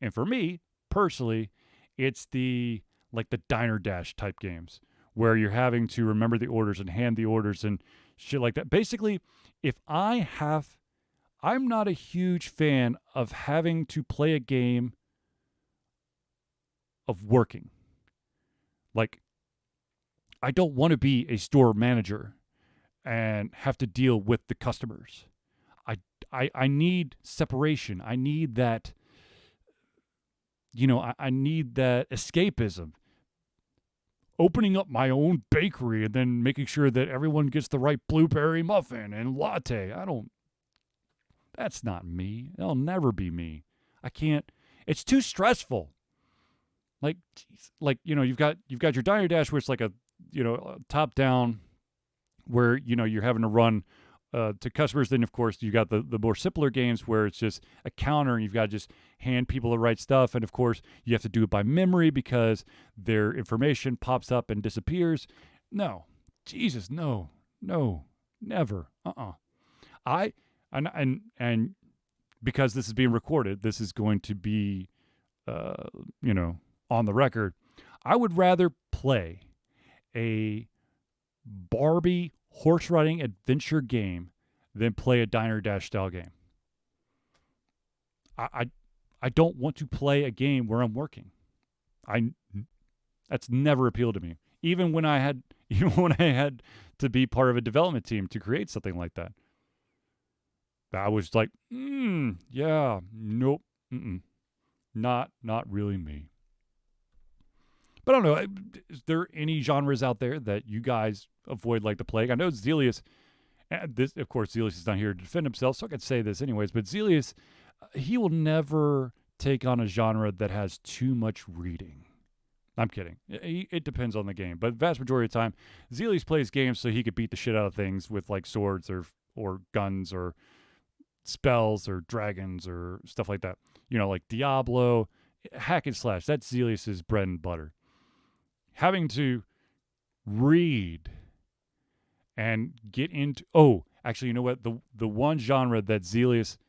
And for me, personally, it's the Diner Dash type games where you're having to remember the orders and hand the orders and shit like that. Basically, I'm not a huge fan of having to play a game of working. Like, I don't want to be a store manager and have to deal with the customers. I need separation. I need that, I need that escapism. Opening up my own bakery and then making sure that everyone gets the right blueberry muffin and latte. That's not me. That'll never be me. I can't, it's too stressful. You've got your Diner Dash where it's like a top down where, you're having to run to customers. Then, of course, you got the more simpler games where it's just a counter and you've got to just hand people the right stuff. And, of course, you have to do it by memory because their information pops up and disappears. No. Jesus, no, never. And because this is being recorded, this is going to be, on the record. I would rather play a Barbie horse riding adventure game than play a Diner Dash style game. I don't want to play a game where I'm working. That's never appealed to me. Even when I had to be part of a development team to create something like that. I was like, yeah, nope, not really me. But I don't know. Is there any genres out there that you guys avoid like the plague? I know Zealeus. Of course, Zealeus is not here to defend himself, so I could say this anyways. But Zealeus, he will never take on a genre that has too much reading. I'm kidding. It depends on the game, but vast majority of the time, Zealeus plays games so he could beat the shit out of things with like swords or guns or spells or dragons or stuff like that. Like Diablo, hack and slash. That's Zealeus's bread and butter. Having to read and get into... Oh, actually, you know what? The one genre that Zealeus...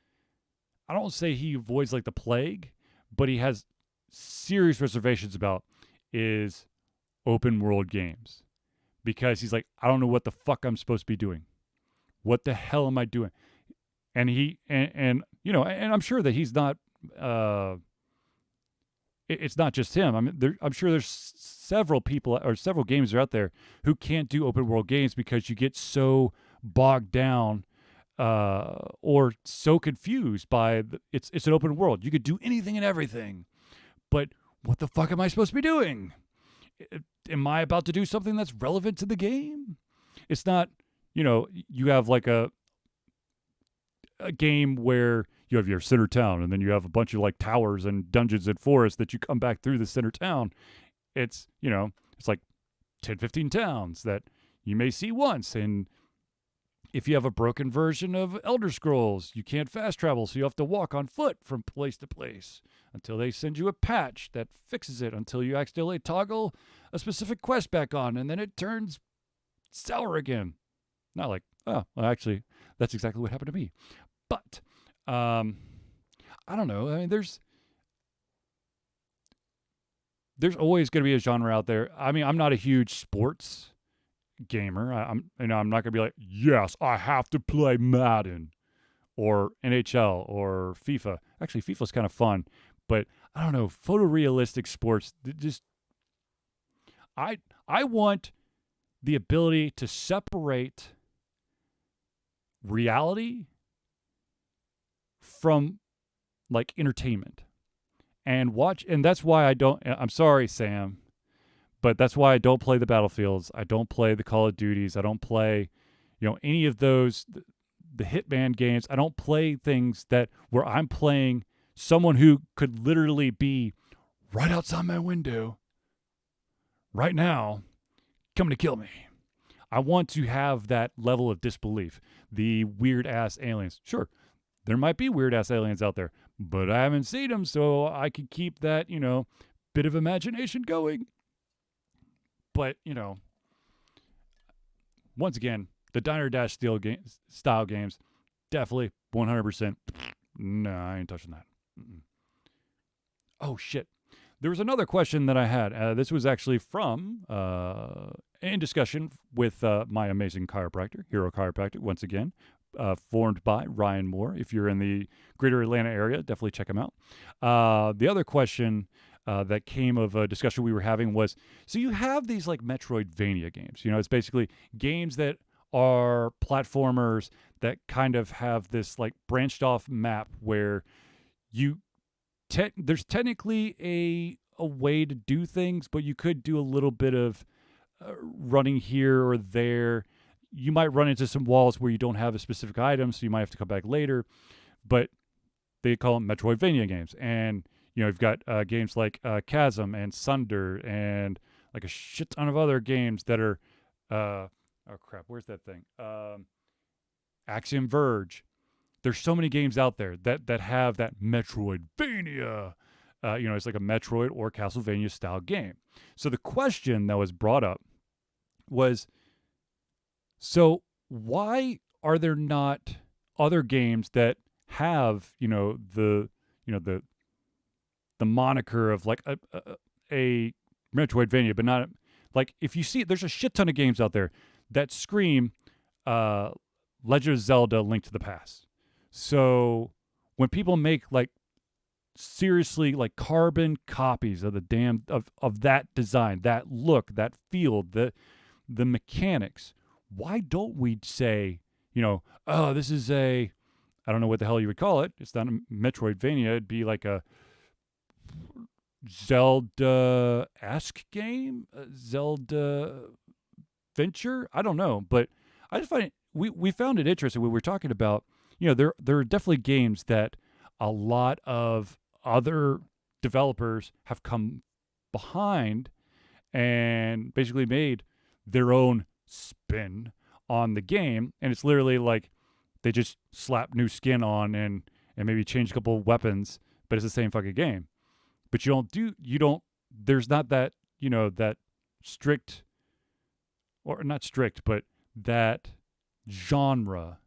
I don't say he avoids like the plague, but he has serious reservations about is open world games. Because he's like, I don't know what the fuck I'm supposed to be doing. What the hell am I doing? And and I'm sure that he's not... it's not just him. I'm sure there's several people or several games out there who can't do open world games because you get so bogged down or so confused by it's an open world. You could do anything and everything, but what the fuck am I supposed to be doing? Am I about to do something that's relevant to the game? It's not. You have like a game where you have your center town, and then you have a bunch of like towers and dungeons and forests that you come back through the center town. It's, it's like 10, 15 towns that you may see once. And if you have a broken version of Elder Scrolls, you can't fast travel, so you have to walk on foot from place to place until they send you a patch that fixes it, until you accidentally toggle a specific quest back on, and then it turns sour again. Not like, oh, well, actually, that's exactly what happened to me. But I don't know. I mean, there's always going to be a genre out there. I mean, I'm not a huge sports gamer. I'm not going to be like, yes, I have to play Madden or NHL or FIFA. Actually, FIFA's kind of fun, but I don't know. Photorealistic sports, just I want the ability to separate reality from like entertainment and watch. And that's why I'm sorry, Sam, but that's why I don't play the Battlefields. I don't play the Call of Duties. I don't play, any of those, the Hitman games. I don't play things where I'm playing someone who could literally be right outside my window right now, coming to kill me. I want to have that level of disbelief. The weird-ass aliens. Sure, there might be weird-ass aliens out there, but I haven't seen them, so I can keep that, bit of imagination going. But, once again, the Diner Dash style games, definitely 100%. No, I ain't touching that. Oh, shit. There was another question that I had. This was actually from, in discussion with my amazing chiropractor, Hero Chiropractic, once again, formed by Ryan Moore. If you're in the greater Atlanta area, definitely check him out. The other question that came of a discussion we were having was, so you have these like Metroidvania games. It's basically games that are platformers that kind of have this like branched off map where there's technically a way to do things, but you could do a little bit of running here or there. You might run into some walls where you don't have a specific item, so you might have to come back later. But they call them Metroidvania games. And, you've got games like Chasm and Sunder and like a shit ton of other games that are, oh crap, where's that thing? Axiom Verge. There's so many games out there that have that Metroidvania. It's like a Metroid or Castlevania style game. So the question that was brought up was, so why are there not other games that have, the moniker of like a Metroidvania, but not like, if you see, there's a shit ton of games out there that scream Legend of Zelda: Link to the Past. So when people make like seriously like carbon copies of the damn of that design, that look, that feel, the mechanics, why don't we say, oh, this is a, I don't know what the hell you would call it. It's not a Metroidvania. It'd be like a Zelda-esque game, Zelda venture. I don't know, but I just find it, we found it interesting when we were talking about, there are definitely games that a lot of other developers have come behind and basically made their own spin on the game, and it's literally like they just slap new skin on and maybe change a couple of weapons, but it's the same fucking game. But there's not that, that strict, or not strict, but that genre,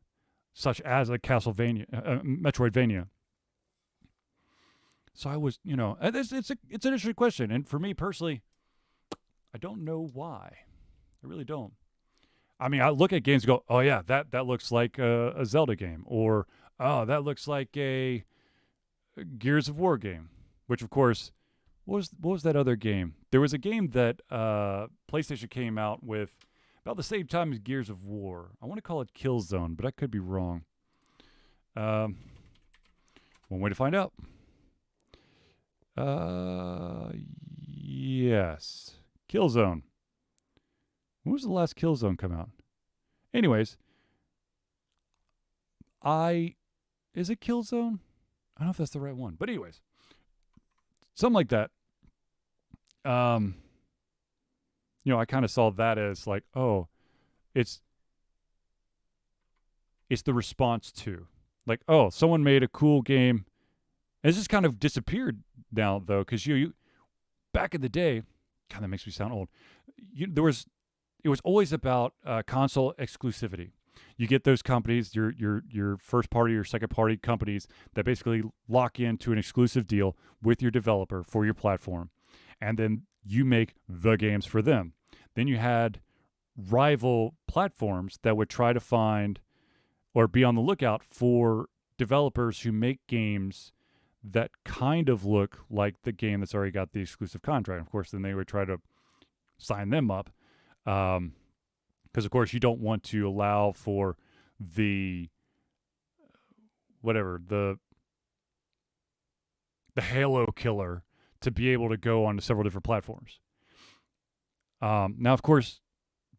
such as a Castlevania, Metroidvania. So I was, it's an interesting question. And for me personally, I don't know why. I really don't. I mean, I look at games and go, oh yeah, that looks like a Zelda game. Or, oh, that looks like a Gears of War game. Which, of course, what was that other game? There was a game that PlayStation came out with about the same time as Gears of War. I want to call it Killzone, but I could be wrong. One way to find out. Yes. Killzone. When was the last Killzone come out? Anyways, is it Killzone? I don't know if that's the right one. But anyways, something like that. I kind of saw that as like, oh, it's the response to. Like, oh, someone made a cool game. And it's just kind of disappeared now, though, because you back in the day, God, that makes me sound old. It was always about console exclusivity. You get those companies, your first party or second party companies that basically lock into an exclusive deal with your developer for your platform, and then you make the games for them. Then you had rival platforms that would try to find or be on the lookout for developers who make games that kind of look like the game that's already got the exclusive contract. Of course, then they would try to sign them up. Because, of course, you don't want to allow for the Halo killer to be able to go onto several different platforms. Now, of course,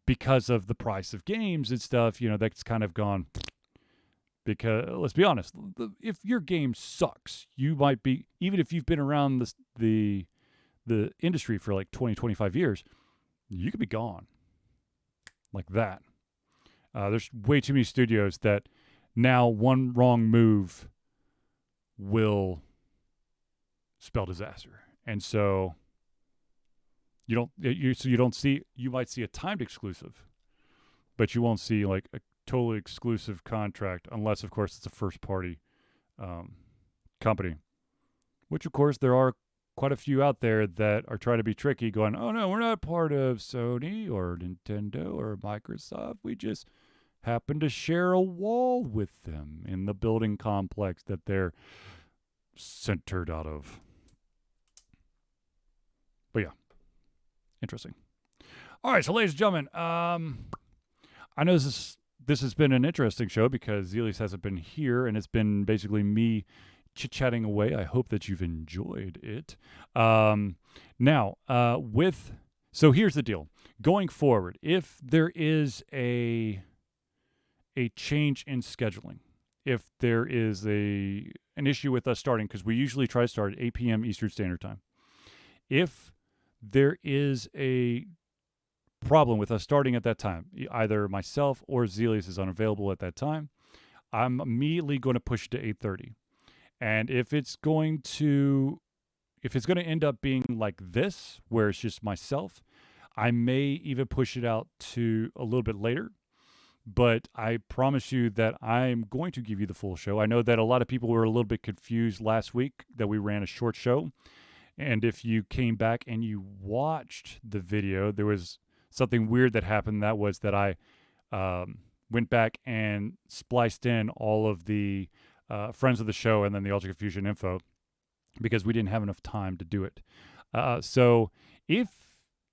because of the price of games and stuff, that's kind of gone. Because, let's be honest, if your game sucks, you might be, even if you've been around the industry for like 20, 25 years, you could be gone. Like that. There's way too many studios that now one wrong move will spell disaster. And so you might see a timed exclusive, but you won't see like a totally exclusive contract unless, of course, it's a first party company, which, of course, there are quite a few out there that are trying to be tricky, going, oh no, we're not part of Sony or Nintendo or Microsoft. We just happen to share a wall with them in the building complex that they're centered out of. But yeah, interesting. All right, so ladies and gentlemen, I know this has been an interesting show because Zealeus hasn't been here, and it's been basically me chit-chatting away. I hope that you've enjoyed it. So here's the deal. Going forward, if there is a change in scheduling, if there is an issue with us starting, because we usually try to start at 8 p.m. Eastern Standard Time. If there is a problem with us starting at that time, either myself or Zealeus is unavailable at that time, I'm immediately going to push it to 8:30. And if it's going to end up being like this, where it's just myself, I may even push it out to a little bit later. But I promise you that I'm going to give you the full show. I know that a lot of people were a little bit confused last week that we ran a short show. And if you came back and you watched the video, there was something weird that happened. That was that I went back and spliced in all of the friends of the show and then the Altered Confusion info because we didn't have enough time to do it. So if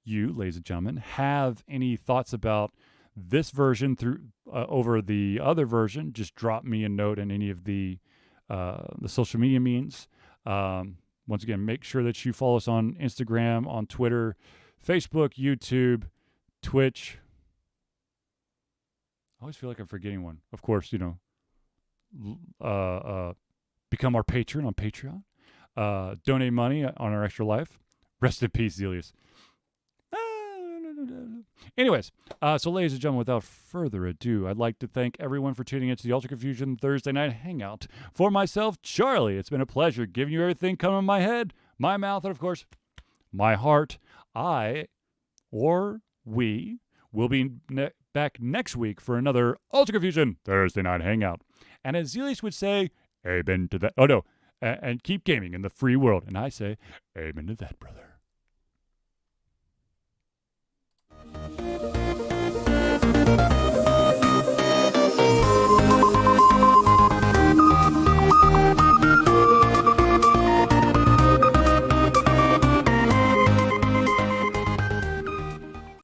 you, ladies and gentlemen, have any thoughts about this version through over the other version, just drop me a note in any of the social media means. Once again, make sure that you follow us on Instagram, on Twitter, Facebook, YouTube, Twitch. I always feel like I'm forgetting one. Of course, become our patron on Patreon. Donate money on our Extra Life. Rest in peace, Zealeus. Anyways, so ladies and gentlemen, without further ado, I'd like to thank everyone for tuning into the Altered Confusion Thursday Night Hangout. For myself, Charlie, it's been a pleasure giving you everything coming in my head, my mouth, and of course, my heart. We will be back next week for another Altered Confusion Thursday Night Hangout. And as Zealeus would say, amen to that. Oh no, and keep gaming in the free world. And I say, amen to that, brother.